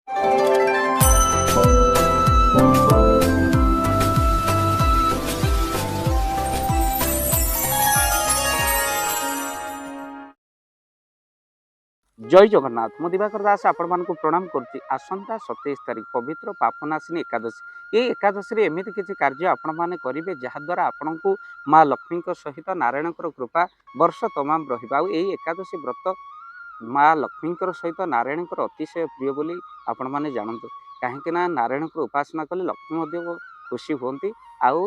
जय जगन्नाथ मु दिवाकर दास आपण मानक प्रणाम करछि। आसंता 27 तारिख पवित्र पापनाशिनी एकादशी। ये एकादशी रे एमिति किछि कार्य आपण माने करिवे जहा द्वारा आपनकु माँ लक्ष्मी सहित नारायण कृपा वर्ष तमाम रहिबा। ए एकादशी व्रत माँ लक्ष्मी सहित नारायण अतिशय प्रिय बोली आपण माने जानतु। कहीं नारायण उपासना कले लक्ष्मी खुशी होती आउ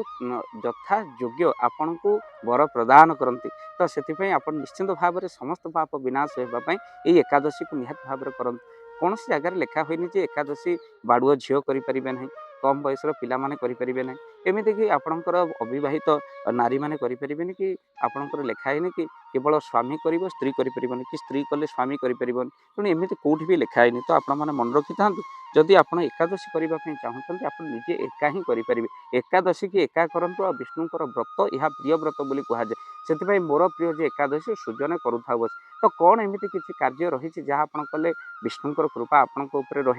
यथा योग्य आपण को वर प्रदान करती। तो से आप निश्चिंत भाव में समस्त पाप विनाश होगापी ये एकादशी को निहत भाव में करते। कौन सी जगह लिखा हुई एकादशी बाड़ुओ झील करें ना, कम बयसर पिला माने करें ना, एमती कि आपणकर अविवाहित नारी मैंने करें कि आपणकर लिखाई कि केवल स्वामी कर स्त्री करें कि स्त्री कले स्वामी करें। तेणु एमती कौटी भी लिखाई। तो आपण मैंने मन रखि था जदि आप एकादशी करने चाहते आप निजे एका ही करें। एकादशी की एका करंतु आ विष्णुकर व्रत यह प्रिय व्रत बोली कहुए। से मोर प्रिय जो एकादशी सृजन करुता बस। तो कौन एमती किसी कार्य रही जहाँ आप कले विष्णुकर कृपा आपण रो।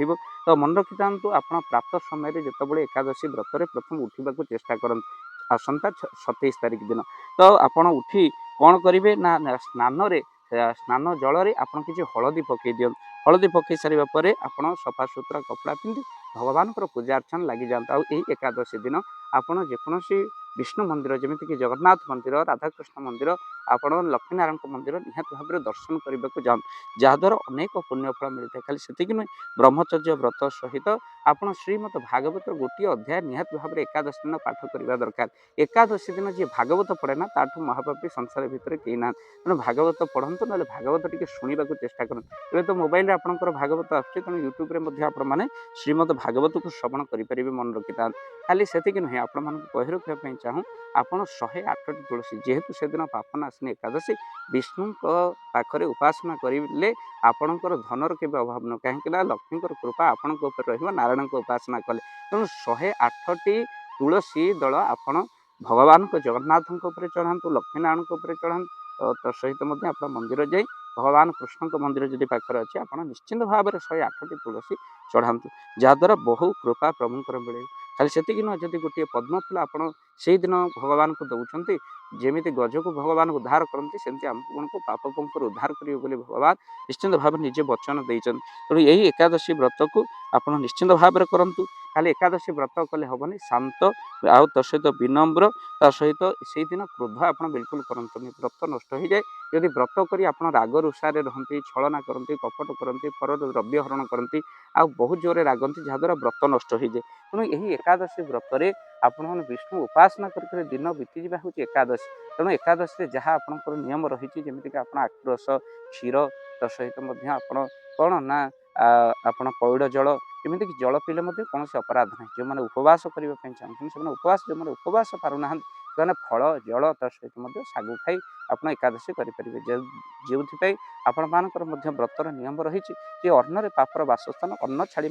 तो मन रखि था आप प्राप्त समय जितेबाला एकादशी व्रत प्रथम उठा चेष्टा करते आसंता 27 तारिख दिन। तो आप उठी कौन करेंगे ना स्नान जल आप किसी हलदी पकई दिखाँ। हलदी पकई सारा पर आप सफा सुतरा कपड़ा पिंधि भगवान पूजा अर्चना लगी जाता। आई एकादशी दिन आपड़ जेकोसी विष्णु मंदिर जमीक जगन्नाथ मंदिर राधाकृष्ण मंदिर आपड़ लक्ष्मीनारायण मंदिर निहत भाव में दर्शन करने को जाऊँ जहाद्वारा अनेक पुण्यफल मिलता है। खाली से नुहे ब्रह्मचर्य व्रत सहित आपड़ श्रीमद भागवत गोटे अध्याय निहत भाव में एकादशी दिन पाठ करवा दरकार। एकादशी दिन जी भागवत पढ़े ना ताठू महापापी संसार भितर कहीं ना। तेणु भागवत पढ़ंतु ना भागवत टी शुणा चेष्टा करें। तो मोबाइल आपंकर भागवत आसुच्छे तेणु यूट्यूब में श्रीमद भागवत को श्रवण करेंगे। मन रखि था खाली से नुहे आपण मान कही रखापी चाहूँ आपड़ 108 तुलसी जेहेतु से दिन पापनाशिनी एकादशी विष्णु पाखरे उपासना करें आपणकर धनर के अभाव न कहीं लक्ष्मी कृपा आपण नारायण को उपासना कले। तेणु 108 तुलसी दल आपण भगवान को जगन्नाथ चढ़ातु लक्ष्मीनारायण चढ़ातु। तो सहित आप मंदिर जाई भगवान कृष्ण मंदिर जदि पाखे अच्छे आप निश्चिंत भाव में 108 तुलसी चढ़ातु जहाद्वारा बहु कृपा प्रभुंकर मिले। खाली से नुह जदि गोटे पद्म फूल आप से दिन भगवान को दौरान जमी गज को भगवान उद्धार करते सेमती आपको पाप पंकर उद्धार करेंगे भगवान निश्चिंत भाव में निजे वचन देते। तेणु यही एकादशी व्रत को आप निश्चिंत भाव में करूँ। खाली एकादशी व्रत कले हेनी शांत आउ तो सहित विनम्र ता सहित से दिन क्रोध आप बिल्कुल करते व्रत नष्ट हो जाए। यदि व्रत करी आप राग रुषारे रहती छलना करती कपट करती पर द्रव्य हरण करती आ बहुत जोरे रागती जहाद्वारा व्रत नष्ट हो जाए। तेणु यही एकादशी व्रत आपण विष्णु उपासना कर दिन बीतीजा हूँ एकादशी। तेणु एकादशी जहाँ आपंकर नियम रही जमीक आप आखुरस क्षीर तो सहित आप कौन ना आप पैड़ जल एमती जल पीले कौन अपराध ना। जो मैंने उपवास करने चाहते से उपवास जो मैंने उपवास पारना से फल जल तो सहित सागु खाई आप एकादशी करेंगे। जो आपण मानकर व्रतर नियम रही अन्न पापर बासस्थान अन्न छाड़ी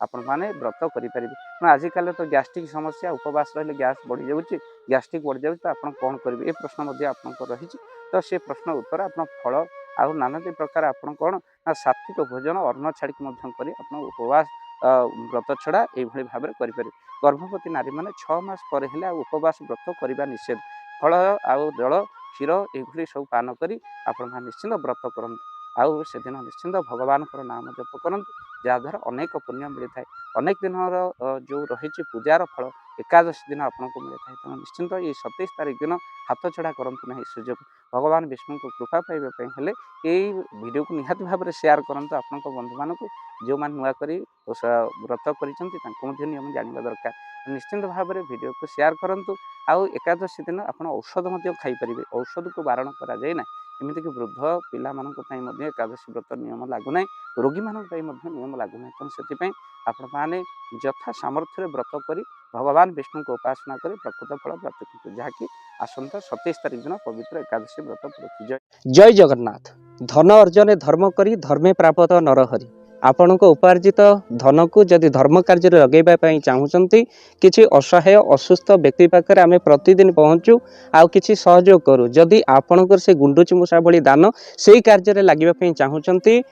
आपण मैंने व्रत करेंगे। आजिकल तो गैस्ट्रिक समस्या उपवास रही गैस बढ़ी जाऊँगी गैस्ट्रिक बढ़ी जाऊँगी। तो आप कौन करेंगे ये प्रश्न आपंकर रही। तो से प्रश्न उत्तर आप फल आउ नाना प्रकार आप कौन ना सात्विक भोजन अन्न छाड़ी कर उपवास व्रत छड़ा ये भाव में करें। गर्भवती नारी मैंने 6 मास पर उपवास व्रत करने निषेध। फल आउ जल क्षीर ये सब पान करी आप निश्चिंत व्रत करूँ आउ से दिन निश्चिंत भगवान नाम जप करूँ जहाद्वारा अनेक पुण्य मिलता है। अनेक दिन जो रही पूजार फल एकादशी दिन आपको मिलता है। तेणु निश्चिंत ये 27 तारिख दिन हाथ छड़ा करूँ ना सुजोग भगवान विष्णु को कृपा पाइबापी हेले यही वीडियो को निहाती भाव में शेयर करूँ आपण बंधु मानक जो मैंने नुआ कर व्रत कर नियम जानवा दरकार। निश्चिंत भाव में वीडियो को शेयर करूँ आउ एकादशी दिन आप औषध खाईपारे औषध को बारण कराए ना एमतीक वृद्ध पिला एकादशी व्रत नियम लगुना रोगी मान नियम लगुना। तेणु से आपने यथा सामर्थ्य व्रत कर भगवान विष्णु को उपासना कर प्रकृत फल प्राप्त करते जहाँकि आसंता 27 तारिख दिन पवित्र एकादशी व्रत पड़े। जय जगन्नाथ। धन अर्जन धर्म करी धर्मे प्राप्त नरहरि। आपण उपार्जित धन को जदि धर्म कार्य लगेवाई चाहूँगी किसी असहाय असुस्थ व्यक्ति पाखे आम प्रतिदिन पहुँचू आउ किसी सहयोग करूँ। जदि आपणकर से गुंडुची मूषा भली दान से कार्य लगे चाहूँगी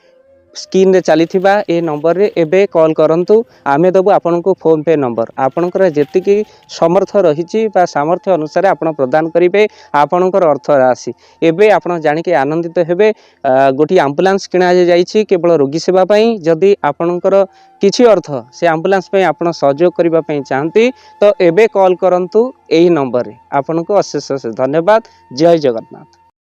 स्क्रीन रे चली ए नंबर रे एबे कॉल करंतु आमे दबु आपनको फोन पे नंबर आपनकर जेतिकी समर्थ रही सामर्थ्य अनुसार आपण प्रदान करेंगे आपणकर अर्थ राशि एबे आपण जानिके आनंदित हेबे। गोटी एम्बुलेंस किणा जाइछि केवल रोगी सेवा पई जदि आपणकर किछि अर्थ से एम्बुलेंस पई आपण सहयोग करिबा पई चाहंती तो एबे कॉल करंतु एही नंबर रे आपनको अशेष अशेष धन्यवाद। जय जगन्नाथ।